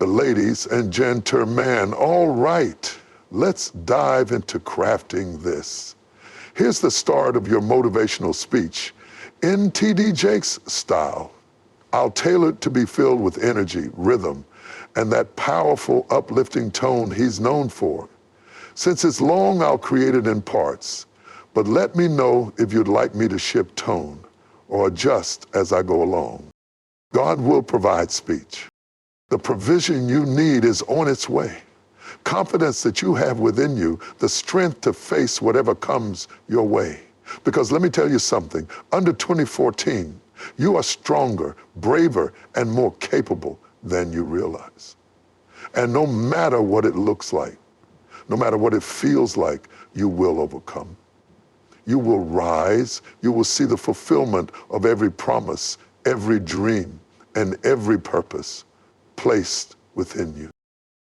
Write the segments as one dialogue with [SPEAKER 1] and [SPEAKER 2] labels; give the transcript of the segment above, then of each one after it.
[SPEAKER 1] The ladies and gentlemen, all right, let's dive into crafting this. Here's the start of your motivational speech in TD Jakes style. I'll tailor it to be filled with energy, rhythm, and that powerful, uplifting tone he's known for. Since it's long, I'll create it in parts, but let me know if you'd like me to shift tone or adjust as I go along. God will provide speech. The provision you need is on its way. Confidence that you have within you, the strength to face whatever comes your way. Because let me tell you something, under 2014, you are stronger, braver, and more capable than you realize. And no matter what it looks like, no matter what it feels like, you will overcome. You will rise, you will see the fulfillment of every promise, every dream, and every purpose placed within you.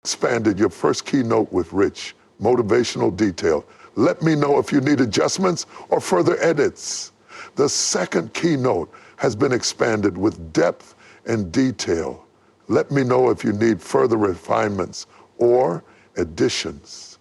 [SPEAKER 1] Expanded your first keynote with rich, motivational detail. Let me know if you need adjustments or further edits. The second keynote has been expanded with depth and detail. Let me know if you need further refinements or additions.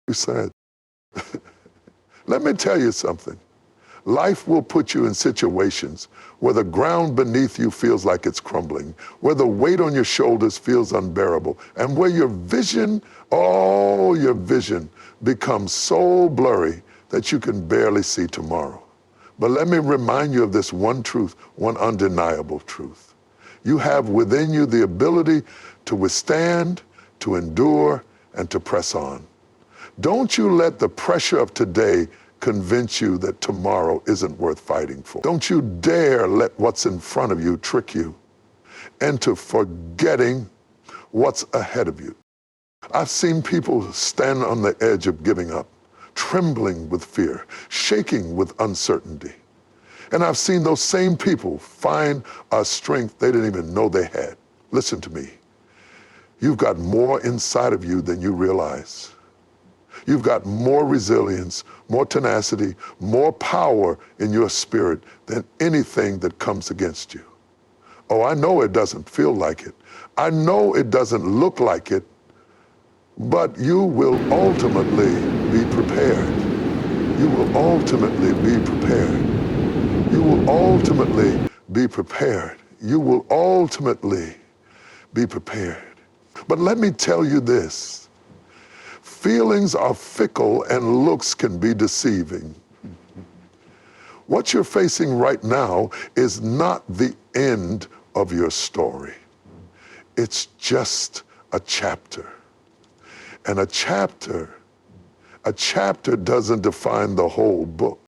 [SPEAKER 1] You said, let me tell you something. Life will put you in situations where the ground beneath you feels like it's crumbling, where the weight on your shoulders feels unbearable, and where your vision, your vision becomes so blurry that you can barely see tomorrow. But let me remind you of this one truth, one undeniable truth. You have within you the ability to withstand, to endure, and to press on. Don't you let the pressure of today convince you that tomorrow isn't worth fighting for. Don't you dare let what's in front of you trick you into forgetting what's ahead of you. I've seen people stand on the edge of giving up, trembling with fear, shaking with uncertainty. And I've seen those same people find a strength they didn't even know they had. Listen to me. You've got more inside of you than you realize. You've got more resilience, more tenacity, more power in your spirit than anything that comes against you. Oh, I know it doesn't feel like it. I know it doesn't look like it, but you will ultimately be prepared. You will ultimately be prepared. You will ultimately be prepared. You will ultimately be prepared. But let me tell you this. Feelings are fickle and looks can be deceiving. What you're facing right now is not the end of your story. It's just a chapter. And a chapter doesn't define the whole book.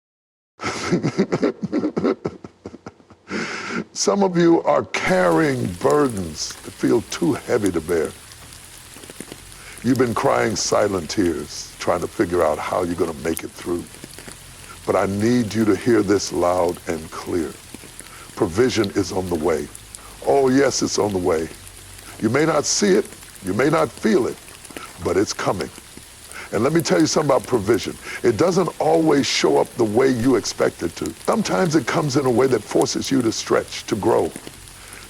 [SPEAKER 1] Some of you are carrying burdens that feel too heavy to bear. You've been crying silent tears, trying to figure out how you're going to make it through. But I need you to hear this loud and clear. Provision is on the way. Oh, yes, it's on the way. You may not see it, you may not feel it, but it's coming. And let me tell you something about provision. It doesn't always show up the way you expect it to. Sometimes it comes in a way that forces you to stretch, to grow,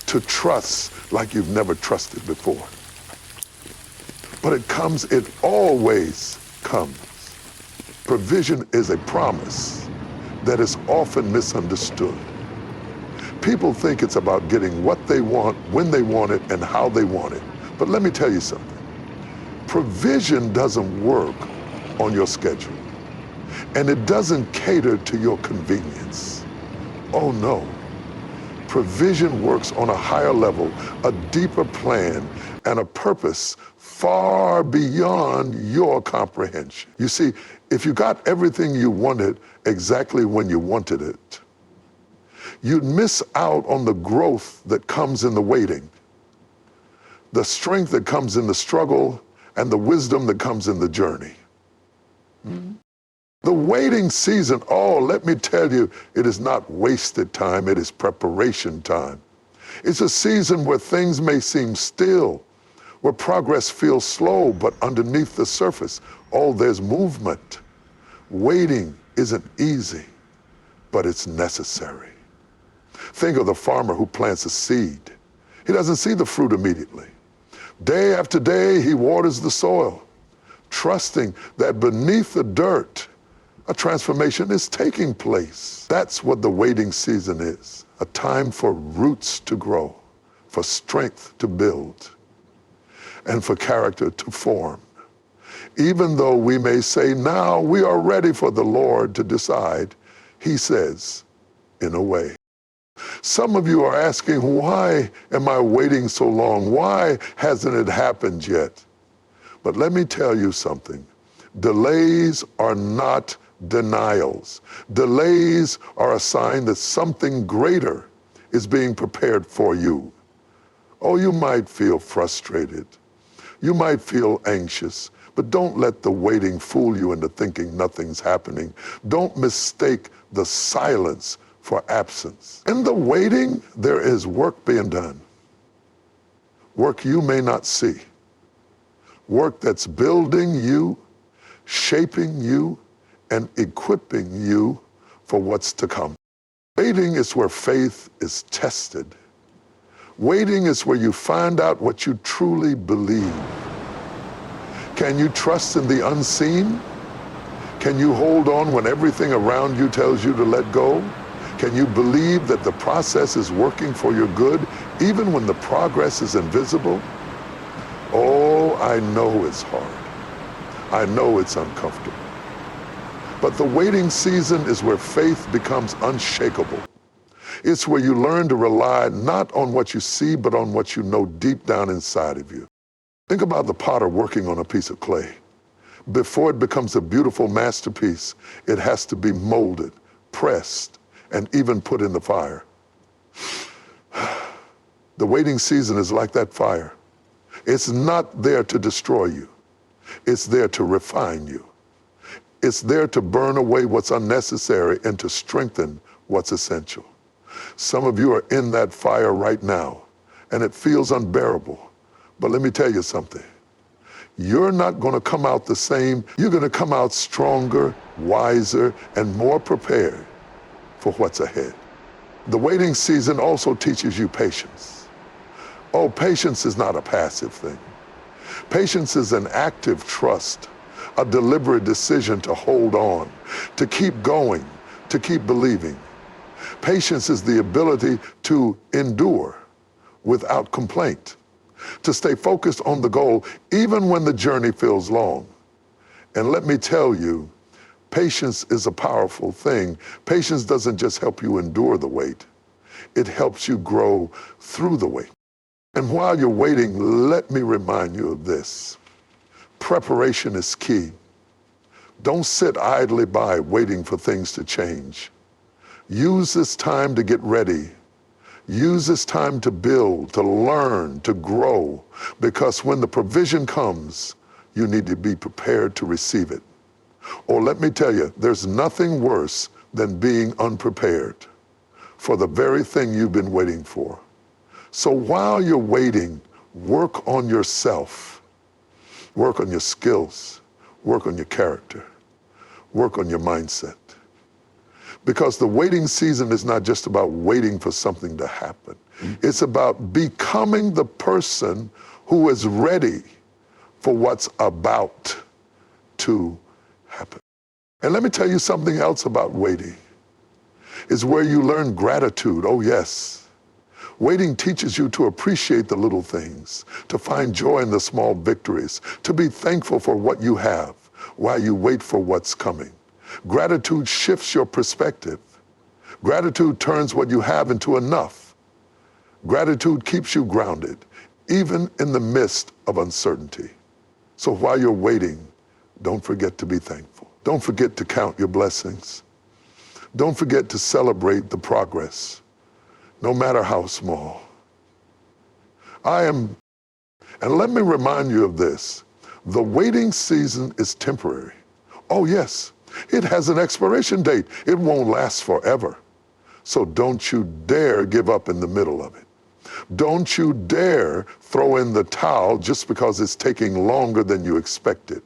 [SPEAKER 1] to trust like you've never trusted before. But it always comes. Provision is a promise that is often misunderstood. People think it's about getting what they want, when they want it, and how they want it. But let me tell you something. Provision doesn't work on your schedule, and it doesn't cater to your convenience. Oh no. Provision works on a higher level, a deeper plan, and a purpose far beyond your comprehension. You see, if you got everything you wanted exactly when you wanted it, you'd miss out on the growth that comes in the waiting, the strength that comes in the struggle, and the wisdom that comes in the journey. The waiting season, let me tell you, it is not wasted time, it is preparation time. It's a season where things may seem still, where progress feels slow, but underneath the surface, there's movement. Waiting isn't easy, but it's necessary. Think of the farmer who plants a seed. He doesn't see the fruit immediately. Day after day, he waters the soil, trusting that beneath the dirt, a transformation is taking place. That's what the waiting season is, a time for roots to grow, for strength to build, and for character to form. Even though we may say now we are ready for the Lord to decide, he says, in a way. Some of you are asking, why am I waiting so long? Why hasn't it happened yet? But let me tell you something. Delays are not denials. Delays are a sign that something greater is being prepared for you. Oh, you might feel frustrated. You might feel anxious, but don't let the waiting fool you into thinking nothing's happening. Don't mistake the silence for absence. In the waiting, there is work being done. Work you may not see. Work that's building you, shaping you, and equipping you for what's to come. Waiting is where faith is tested. Waiting is where you find out what you truly believe. Can you trust in the unseen? Can you hold on when everything around you tells you to let go? Can you believe that the process is working for your good, even when the progress is invisible? Oh, I know it's hard. I know it's uncomfortable. But the waiting season is where faith becomes unshakable. It's where you learn to rely not on what you see, but on what you know deep down inside of you. Think about the potter working on a piece of clay. Before it becomes a beautiful masterpiece, it has to be molded, pressed, and even put in the fire. The waiting season is like that fire. It's not there to destroy you. It's there to refine you. It's there to burn away what's unnecessary and to strengthen what's essential. Some of you are in that fire right now, and it feels unbearable. But let me tell you something. You're not going to come out the same. You're going to come out stronger, wiser, and more prepared for what's ahead. The waiting season also teaches you patience. Oh, patience is not a passive thing. Patience is an active trust, a deliberate decision to hold on, to keep going, to keep believing. Patience is the ability to endure without complaint, to stay focused on the goal even when the journey feels long. And let me tell you, patience is a powerful thing. Patience doesn't just help you endure the wait. It helps you grow through the wait. And while you're waiting, let me remind you of this. Preparation is key. Don't sit idly by waiting for things to change. Use this time to get ready. Use this time to build, to learn, to grow, because when the provision comes, you need to be prepared to receive it. Or let me tell you, there's nothing worse than being unprepared for the very thing you've been waiting for. So while you're waiting, work on yourself. Work on your skills. Work on your character. Work on your mindset. Because the waiting season is not just about waiting for something to happen. It's about becoming the person who is ready for what's about to happen. And let me tell you something else about waiting. It's where you learn gratitude. Oh, yes. Waiting teaches you to appreciate the little things, to find joy in the small victories, to be thankful for what you have while you wait for what's coming. Gratitude shifts your perspective. Gratitude turns what you have into enough. Gratitude keeps you grounded, even in the midst of uncertainty. So while you're waiting, don't forget to be thankful. Don't forget to count your blessings. Don't forget to celebrate the progress, no matter how small. And let me remind you of this, the waiting season is temporary. Oh yes, it has an expiration date. It won't last forever. So don't you dare give up in the middle of it. Don't you dare throw in the towel just because it's taking longer than you expected.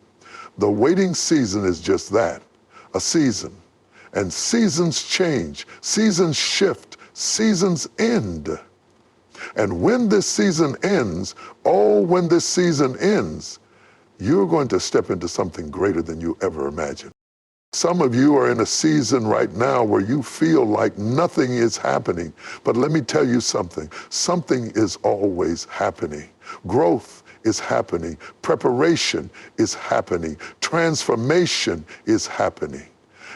[SPEAKER 1] The waiting season is just that, a season. And seasons change, seasons shift, seasons end. And when this season ends, oh, when this season ends, you're going to step into something greater than you ever imagined. Some of you are in a season right now where you feel like nothing is happening. But let me tell you something. Something is always happening. Growth is happening. Preparation is happening. Transformation is happening.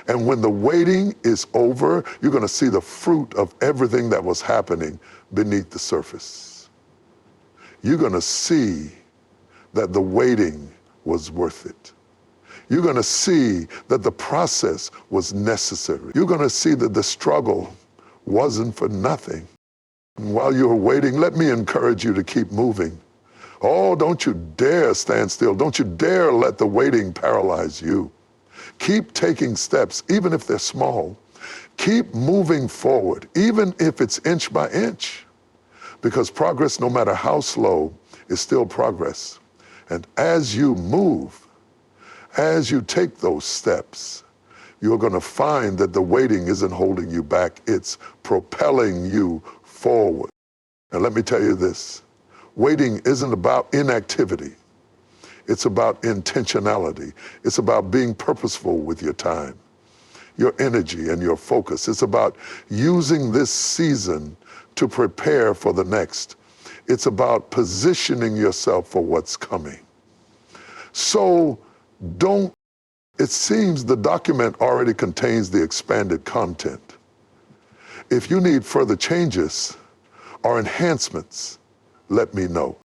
[SPEAKER 1] And when the waiting is over, you're going to see the fruit of everything that was happening beneath the surface. You're going to see that the waiting was worth it. You're going to see that the process was necessary. You're going to see that the struggle wasn't for nothing. And while you're waiting, let me encourage you to keep moving. Oh, don't you dare stand still. Don't you dare let the waiting paralyze you. Keep taking steps, even if they're small. Keep moving forward, even if it's inch by inch. Because progress, no matter how slow, is still progress. And as you move, as you take those steps, you're going to find that the waiting isn't holding you back. It's propelling you forward. And let me tell you this, waiting isn't about inactivity. It's about intentionality. It's about being purposeful with your time, your energy, and your focus. It's about using this season to prepare for the next. It's about positioning yourself for what's coming. So it seems the document already contains the expanded content. If you need further changes or enhancements, let me know.